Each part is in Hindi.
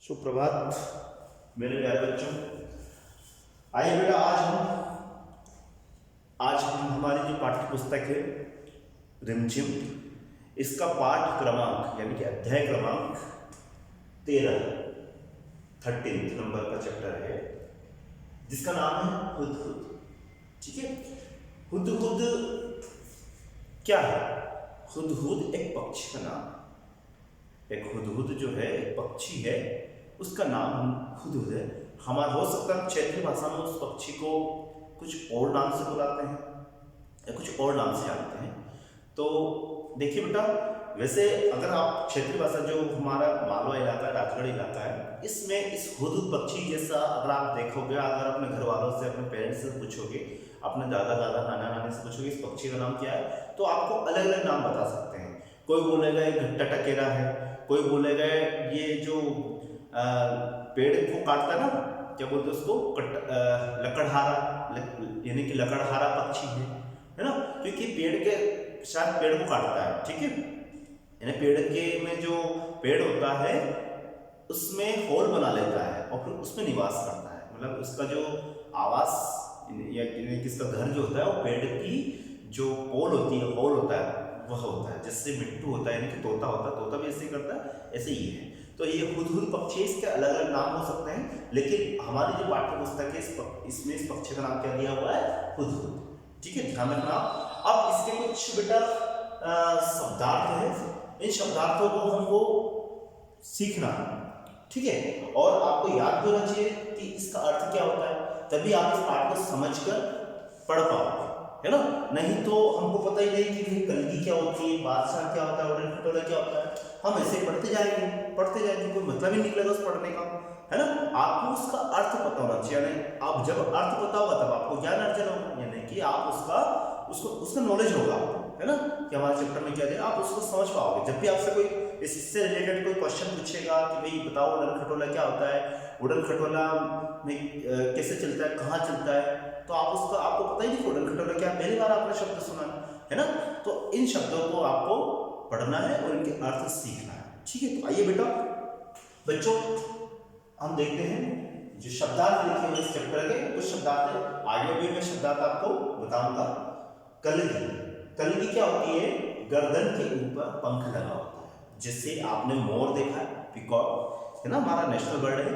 सुप्रभात मेरे प्यारे बच्चों। आइए बेटा, आज हम हमारी जो पाठ्य पुस्तक है रिमझिम, इसका पाठ क्रमांक यानी कि अध्याय क्रमांक 13 नंबर का चैप्टर है, जिसका नाम है हुदहुद। ठीक है, हुदहुद क्या है? हुदहुद एक पक्षी का नाम है। एक हुदहुद जो है एक पक्षी है, उसका नाम हुदहुद है। हमारा हो सकता है क्षेत्रीय भाषा में उस पक्षी को कुछ और नाम से बुलाते हैं या कुछ और नाम से जानते हैं। तो देखिए बेटा, वैसे अगर आप क्षेत्रीय भाषा जो हमारा मालवा इलाका है, राजगढ़ इलाका है, इसमें इस हुदहुद पक्षी जैसा अगर आप देखोगे, अगर अपने घर वालों से, अपने पेरेंट्स से पूछोगे, अपने दादा दादा नाना नानी से पूछोगे इस पक्षी का नाम क्या है, तो आपको अलग अलग नाम बता सकते हैं। कोई बोलेगा ये घट्टा टकेरा है, कोई बोलेगा ये जो पेड़ को काटता है ना, क्या बोलते हैं उसको, लकड़हारा, यानी कि लकड़हारा पक्षी है ना, क्योंकि पेड़ के शायद पेड़ को काटता है। ठीक है, यानी पेड़ के में जो पेड़ होता है उसमें होल बना लेता है और फिर उसमें निवास करता है। मतलब उसका जो आवास या किसका घर जो होता है वो पेड़ की जो पोल होती है, होल होता है, वह होता है, जिससे मिट्टू होता है, यानी कि तोता होता है, तोता भी ऐसे ही करता है, ऐसे ही है। तो ये हुदहुद पक्षी, इसके अलग अलग नाम हो सकते हैं, लेकिन हमारी जो पाठ्य पुस्तक है इसमें इस पक्षी का नाम क्या दिया हुआ है? हुदहुद। ठीक है, ध्यान रखना। अब इसके कुछ बेटा शब्दार्थ है, इन शब्दार्थों को हमको सीखना है। ठीक है, और आपको याद होना चाहिए कि इसका अर्थ क्या होता है, तभी आप इस पाठ को समझकर पढ़ पाओगे, है ना। नहीं तो हमको पता ही नहीं कि भाई कलगी क्या होती है, बादशाह क्या होता है, उड़न खटोला क्या होता है, हम ऐसे पढ़ते जाएंगे, कोई मतलब ही निकलेगा उस पढ़ने का, है ना। आपको उसका अर्थ पता होना चाहिए, यानी आप जब अर्थ पता होगा तब आपको ज्ञान अर्जन होगा, यानी कि आप उसका नॉलेज होगा, है ना, कि हमारे चैप्टर में क्या है, आप उसको समझ पाओगे। जब भी आपसे कोई इससे रिलेटेड कोई क्वेश्चन पूछेगा कि भाई बताओ उड़न खटोला क्या होता है, उड़न खटोला में कैसे चलता है, कहाँ चलता है, तो आपको पता ही नहीं कि उड़न खटोला क्या, पहली बार आपने शब्द सुना है ना। तो इन शब्दों को आपको पढ़ना है और इनके अर्थ सीखना है। ठीक है, तो आइए बेटा बच्चों, हम देखते हैं जो शब्दार्थ लिखे हुए इस चैप्टर के, कुछ शब्दार्थ है, आगे भी मैं शब्दार्थ आपको बताऊंगा। कलगी क्या होती है? गर्दन के ऊपर पंख लगा होता है, जिससे आपने मोर देखा है, पीकॉक है ना, हमारा नेशनल बर्ड है।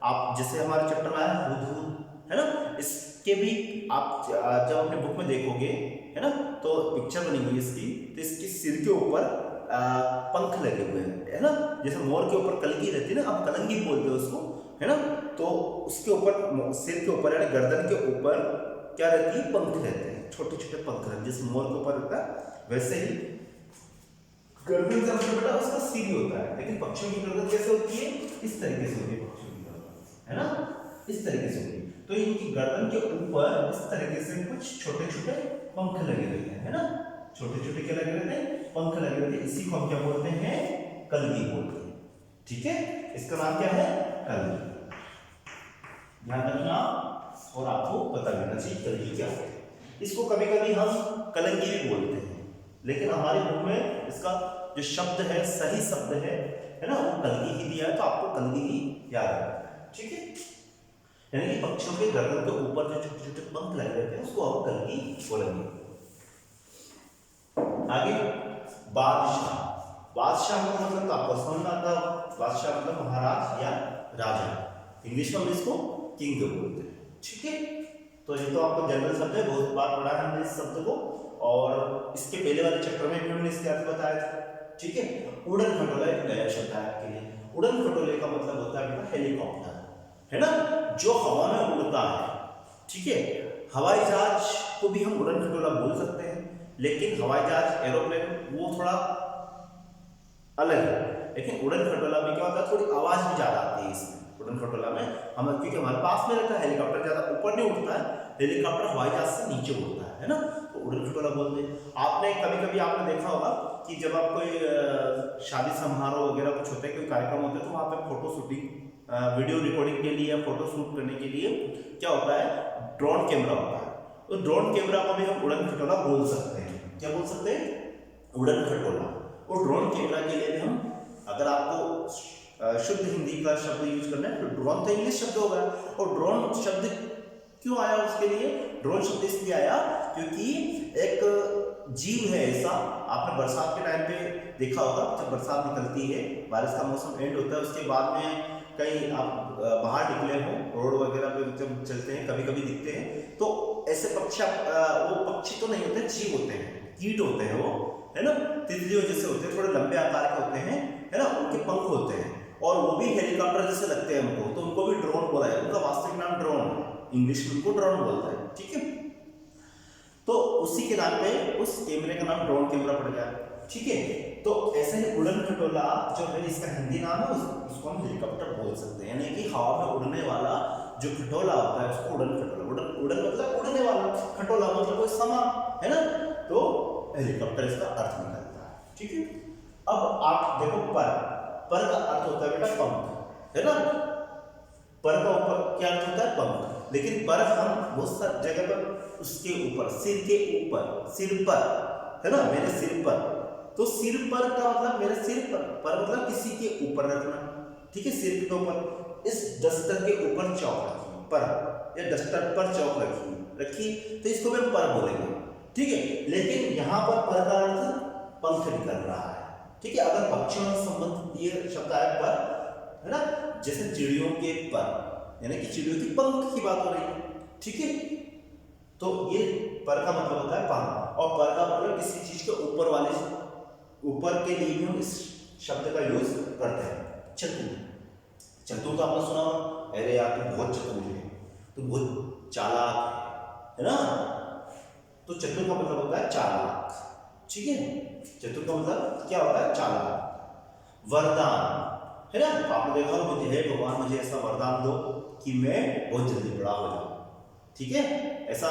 आप जैसे हमारे चैप्टर में आया हुदहुद, है ना, इसके भी आप जब अपने बुक में देखोगे, है ना, तो पिक्चर बनी हुई इसकी, तो इसकी सिर के ऊपर पंख लगे हुए हैं, है ना, जैसे मोर के ऊपर कलगी रहती है ना, आप कलंगी बोलते हो उसको, है ना, तो उसके ऊपर सिर के ऊपर यानी गर्दन के ऊपर क्या रहती है? पंख रहते हैं, छोटे छोटे पंख रहते हैं, जैसे मोर के ऊपर रहता है वैसे ही गर्दन से मतलब बेटा उसका सिर होता है, लेकिन पक्षियों की गर्दन कैसे होती है? इस तरीके से होती है पक्षियों की गर्दन, है ना, इस तरीके से होती है। तो इनकी गर्दन के ऊपर इस तरीके से कुछ छोटे छोटे पंख लगे रहते हैं, है ना, छोटे छोटे क्या लगे रहते हैं? पंख लगे रहते हैं। इसी को हम क्या बोलते हैं? कलगी बोलते हैं। ठीक है, इसका नाम क्या है? कलगी। ध्यान रखना और आपको पता रहना चाहिए कलगी क्या है। इसको कभी कभी हम कलंगी भी बोलते हैं, लेकिन हमारे बुक में इसका जो शब्द है, सही शब्द है ना, वो कलगी ही दिया है, तो आपको कलगी ही याद रखना है। ठीक है, यानी कि पक्षियों के गर्दन के ऊपर जो छोटे छोटे पंख लगे रहते हैं उसको हम कलगी बोलेंगे। आगे बादशाह। बादशाह का मतलब आपको समझ में आता है, बादशाह मतलब महाराज या राजा, इंग्लिश में हम इसको किंग बोलते हैं। ठीक है, तो ये तो आपको जनरल शब्द है, बहुत बार पढ़ा है हमने इस शब्द को, और इसके पहले वाले चैप्टर में भी हमने इसके अर्थ बताया था। ठीक है, उड़न खटोला एक नया शब्द है आपके लिए। उड़न खटोले का मतलब होता है बेटा हेलीकॉप्टर, है ना, जो हवा में उड़ता है। ठीक है, हवाई जहाज को भी हम उड़न खटोला बोल सकते हैं, लेकिन हवाई जहाज, एरोप्लेन वो थोड़ा अलग है, लेकिन उड़न खटोला में क्या होता है, थोड़ी आवाज भी ज्यादा आती है इसमें। उड़न खटोला में हम, क्योंकि हमारे पास में रहता है, हेलीकॉप्टर ज्यादा ऊपर नहीं उड़ता है, हेलीकॉप्टर हवाई जहाज से नीचे उड़ता है ना, तो उड़न खटोला बोलते हैं। आपने कभी आपने देखा होगा कि जब आप कोई शादी समारोह वगैरह कुछ होता है, कोई कार्यक्रम होता है, तो वहाँ पे फोटो शूटिंग, वीडियो रिकॉर्डिंग के लिए, फोटो शूट करने के लिए क्या होता है? ड्रोन कैमरा होता है। तो ड्रोन कैमरा को भी हम उड़न खटोला बोल सकते हैं। क्या बोल सकते हैं? उड़न खटोला। और ड्रोन कैमरा के लिए भी हम, अगर आपको शुद्ध हिंदी का शब्द यूज करना है, तो ड्रोन तो इंग्लिश शब्द होगा। और ड्रोन शब्द क्यों आया उसके लिए? ड्रोन शब्द इसलिए आया क्योंकि एक जीव है ऐसा, आपने बरसात के टाइम पे देखा होगा, जब बरसात निकलती है, बारिश का मौसम एंड होता है, उसके बाद में कहीं आप बाहर निकले हो, रोड वगैरह पे जब चलते हैं कभी कभी दिखते हैं, तो ऐसे पक्षी, वो पक्षी तो नहीं होते, जीव होते हैं, कीट होते हैं वो, है ना, तितलियों जैसे होते हैं, थोड़े लंबे आकार के होते हैं, है ना, उनके पंख होते हैं और वो भी हेलीकॉप्टर जैसे लगते हैं हमको, तो उनको भी ड्रोन बोला है, उनका वास्तविक नाम ड्रोन है, इंग्लिश में उनको ड्रोन बोलते हैं, ठीक है। तो उसी के नाम पे उस कैमरे का नाम ड्रोन कैमरा पड़ गया, ठीक है। तो ऐसे ही उड़न खटोला जो है, इसका हिंदी नाम है, उसको हम हेलीकॉप्टर बोल सकते हैं, यानी कि हवा में उड़ने वाला जो खटोला होता है उसको उड़न खटोला, उड़न मतलब उड़ने वाला, खटोला मतलब कोई सामान, है ना, तो हेलीकॉप्टर इसका अर्थ निकलता है, ठीक है। अब आप देखो पर का अर्थ होता है बेटा पंख, है ना, पर का ऊपर क्या अर्थ होता है? पंख। लेकिन पर हम बहुत सारी जगह पर उसके ऊपर, सिर के ऊपर, सिर पर, है ना, मेरे सिर पर, तो सिर पर का मतलब मेरे सिर पर मतलब किसी के ऊपर रखना, ठीक है, सिर के ऊपर। इस डस्टर के ऊपर चौक रखी पर, या डस्टर पर चौक रखी, तो इसको भी हम पर बोलेंगे, ठीक है। लेकिन यहाँ पर का अर्थ पंख निकल रहा है, ठीक है। अगर पक्षियों से संबंधित ये शब्द आया पर, है ना, जैसे चिड़ियों के पर, यानी कि चिड़ियों की पंख की बात हो रही है, ठीक है। तो ये पर का मतलब होता है पंख, और पर का मतलब किसी चीज के ऊपर वाले, ऊपर के लिए भी हम इस शब्द का यूज करते हैं। चतुर तो आपने सुना होगा, अरे यार तू बहुत चतुर है, तू बहुत चालाक है ना, तो चतुर का मतलब होता है चालाक, ठीक है। चतुर का मतलब क्या होता है? चालाक। वरदान, है ना, आपने देखा मुझे, हे भगवान मुझे ऐसा वरदान दो कि मैं बहुत जल्दी बड़ा हो जाऊं, ठीक है। ऐसा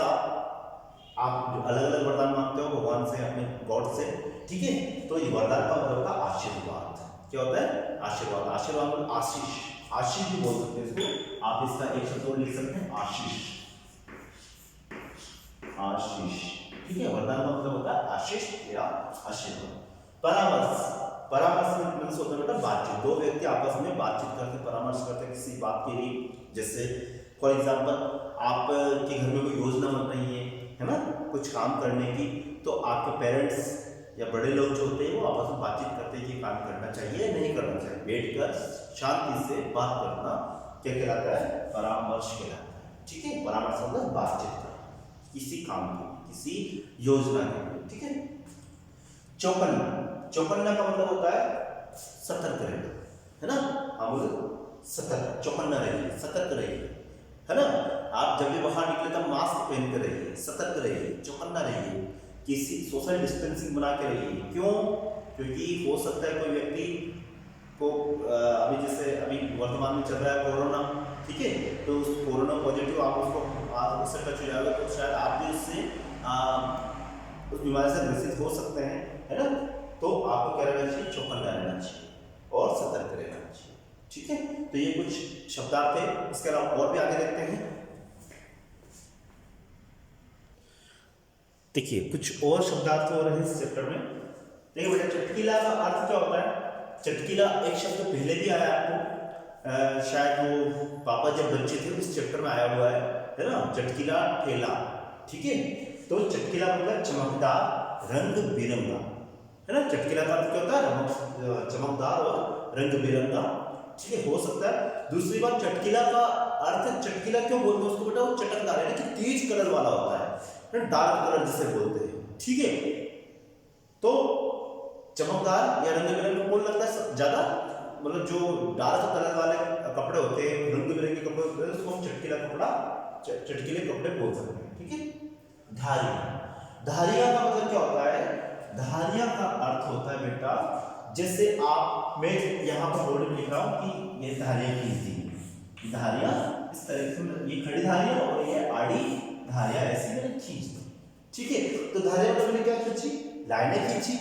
आप अलग अलग वरदान मांगते हो भगवान से, अपने गॉड से, ठीक है। तो ये वरदान का मतलब होता है आशीर्वाद। क्या होता है? आशीर्वाद। आशीर्वाद मतलब आशीष, आशीष भी बोल सकते हैं इसको, आप इसका एक शब्द और लिख सकते हैं आशीष, आशीष, ठीक है। वरदान का मतलब होता है आशीष या आशीर्वाद। परामर्श, परामर्श में मतलब होता है बेटा बातचीत, दो व्यक्ति आपस में बातचीत करते, परामर्श करते किसी बात के लिए, जैसे फॉर एग्जांपल आपके घर में कोई योजना बन रही है ना, कुछ काम करने की, तो आपके पेरेंट्स या बड़े लोग जो होते हैं वो आपस में बातचीत करते हैं कि काम करना चाहिए नहीं करना चाहिए, बैठकर शांति से बात करना क्या कहलाता है? परामर्श कहलाता है, ठीक है। परामर्श मतलब बातचीत करना किसी काम की, किसी योजना के, ठीक है। चौकन्ना, चौकन्ना का मतलब होता है सतर्क रहना, है ना, हम सतर्क, चौकन्ना रहिए, सतर्क रहिए, है ना। आप जब भी बाहर निकले तब मास्क पहन कर रहिए, सतर्क रहिए, चौकन्ना रहिए, किसी सोशल डिस्टेंसिंग बना के रहिए। क्यों? क्योंकि हो सकता है कोई व्यक्ति को अभी जैसे अभी वर्तमान में चल रहा है कोरोना, ठीक है, तो उस कोरोना पॉजिटिव आप उससे टच हो जाएगा, तो शायद आप भी उससे उस बीमारी से ग्रसित हो सकते हैं, है ना। तो आपको क्या रहना चाहिए? चौकन्ना रहना चाहिए और सतर्क रहना चाहिए, ठीक है। तो ये कुछ शब्दार्थ है, इसके अलावा और भी आगे देखते हैं। देखिए कुछ और शब्दार्थ हो रहे हैं इस चैप्टर में। देखिए बेटा, चटकीला का अर्थ क्या होता है? चटकीला एक शब्द पहले भी आया आपको, शायद वो पापा जब बच्चे थे इस चैप्टर में आया हुआ है ना, चटकीला ठेला, ठीक है। तो चटकीला मतलब चमकदार, रंग बिरंगा, है ना। चटकीला का अर्थ क्या होता है? चमकदार और रंग बिरंगा, ठीक है, हो सकता है। दूसरी बात, चटकीला का अर्थ, चटकीला क्यों बोलते हैं उसको बेटा? वो चटकदार यानी कि तेज कलर वाला होता है, डार्क कलर जिसे बोलते हैं, ठीक है। तो चमकदार या रंग बिरंगा कौन लगता है ज्यादा? मतलब जो डार्क कलर वाले कपड़े होते हैं, रंग बिरंगे कपड़े होते हैं, उसको हम चटकीला कपड़ा, चटकीले कपड़े बोल सकते हैं, ठीक है। धारिया, धारिया का मतलब क्या होता है? धारिया का अर्थ होता है बेटा, जैसे आप, मैं यहाँ पर बोर्ड में लिख रहा हूँ कि ये धारिया खींच दी, धारिया इस तरह से, ये खड़ी धारिया और ये आड़ी धारिया ऐसे मैंने खींच दी, ठीक है। तो धारिया मतलब मैंने क्या खींची? लाइनें खींची।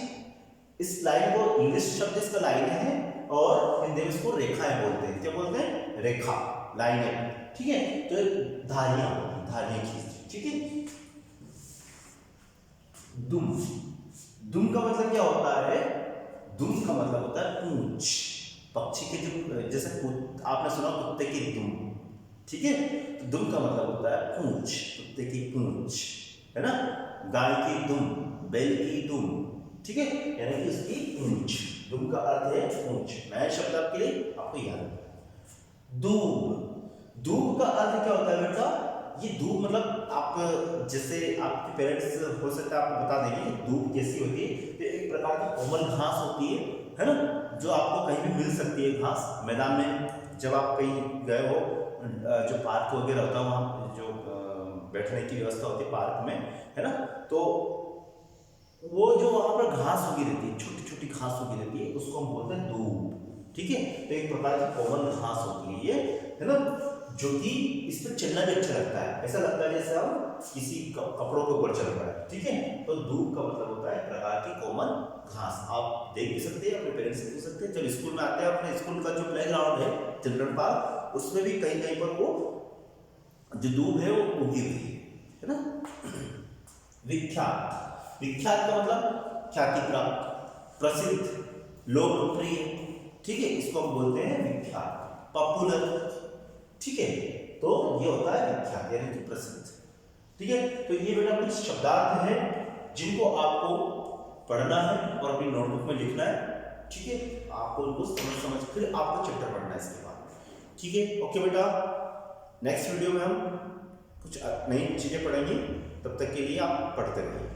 इस लाइन को इंग्लिश शब्द इसका लाइन है और हिंदी में इसको रेखाएं बोलते हैं। क्या बोलते हैं? रेखा, लाइनें, ठीक है। तो धारिया, धारियां खींची, ठीक है। दुम, दुम का मतलब क्या होता है? दुम का मतलब होता है पूंछ, पक्षी के जो जैसे आपने सुना कुत्ते की दुम, ठीक है, तो दुम का मतलब होता है पूंछ, कुत्ते की पूंछ, है ना। गाय की दुम, बैल की दुम, ठीक है, यानी कि उसकी पूंछ। दुम का अर्थ है पूंछ। नया शब्द आपके लिए आपको याद है। दूब, दूब का अर्थ क्या होता है बेटा? ये दूब मतलब आप जैसे आपके पेरेंट्स हो सकता है आपको बता देंगे कि दूब कैसी होती है। तो एक प्रकार की कोमल घास होती है ना, जो आपको कहीं भी मिल सकती है। घास मैदान में जब आप कहीं गए हो, जो पार्क वगैरह होता है वहाँ जो बैठने की व्यवस्था होती है पार्क में, है ना, तो वो जो वहाँ पर घास उगी रहती है, छोटी छोटी घास उगी रहती है, उसको हम बोलते हैं दूब, ठीक है। तो एक प्रकार की कोमल घास होती है ये, है ना, जो कि इस पर चलना भी अच्छा लगता है। ऐसा लगता है जैसे हम किसी कपड़ों के ऊपर चल रहा है, ठीक है। तो दूब का मतलब होता है एक प्रकार की कोमल घास। आप देख भी सकते हैं, अपने पेरेंट्स से पूछ सकते हैं। जब स्कूल में आते हैं, अपने स्कूल का जो प्लेग्राउंड है चिल्ड्रन पार्क, उसमें भी कहीं कहीं पर वो जो दूब है वो उगी हुई है ना। विख्यात, विख्यात का मतलब ख्याति प्राप्त, प्रसिद्ध, लोकप्रिय, ठीक है, इसको हम बोलते हैं विख्यात, पॉपुलर, ठीक है। तो ये होता है विख्यात यानी कि प्रसिद्ध, ठीक है। तो ये बेटा कुछ शब्दार्थ है जिनको आपको पढ़ना है और अपनी नोटबुक में लिखना है, ठीक है। आपको उनको समझ फिर आपको चैप्टर पढ़ना है इसके बाद, ठीक है। ओके बेटा, नेक्स्ट वीडियो में हम कुछ नई चीजें पढ़ेंगे, तब तक के लिए आप पढ़ते रहिए।